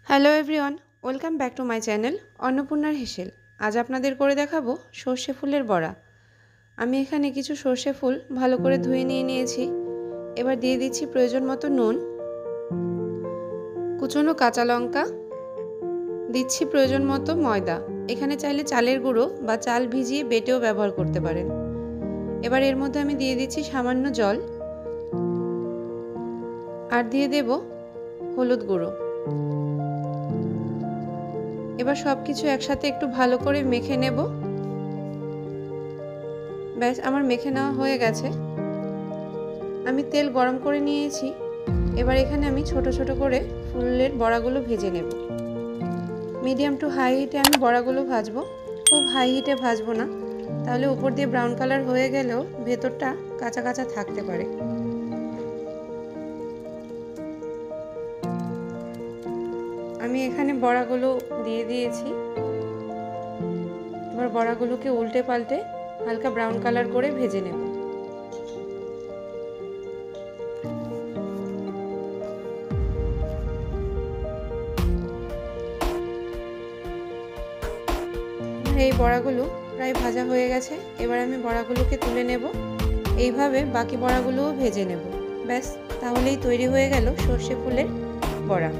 Hello everyone, welcome back to my channel অন্নপূর্ণার হেসেল। আজ আপনাদের করে দেখাবো সর্ষে ফুলের বড়া। আমি এখানে কিছু সর্ষে ফুল ভালো করে ধুয়ে নিয়েছি। এবার দিয়ে দিচ্ছি প্রয়োজন মতো নুন, কুচনো কাঁচা লঙ্কা, দিচ্ছি প্রয়োজন মতো ময়দা। এখানে চাইলে চালের গুঁড়ো বা চাল ভিজিয়ে বেটেও ব্যবহার করতে পারেন। এবার এর মধ্যে আমি দিয়ে দিচ্ছি সামান্য জল, আর দিয়ে দেব হলুদ গুঁড়ো। এবার সব কিছু একসাথে একটু ভালো করে মেখে নেব। ব্যাস, আমার মেখে নেওয়া হয়ে গেছে। আমি তেল গরম করে নিয়েছি। এবার এখানে আমি ছোট ছোট করে ফুলের বড়াগুলো ভেজে নেব। মিডিয়াম টু হাই হিটে আমি বড়াগুলো ভাজবো, খুব হাই হিটে ভাজবো না, তাহলে উপর দিয়ে ব্রাউন কালার হয়ে গেলেও ভেতরটা কাঁচা কাঁচা থাকতে পারে। আমি এখানে বড়াগুলো দিয়ে দিয়েছি। এবার বড়াগুলোকে উল্টে পাল্টে হালকা ব্রাউন কালার করে ভেজে নেব। এই বড়াগুলো প্রায় ভাজা হয়ে গেছে। এবার আমি বড়াগুলোকে তুলে নেব। এইভাবে বাকি বড়াগুলোও ভেজে নেব। ব্যাস, তাহলেই তৈরি হয়ে গেল সর্ষে ফুলের বড়া।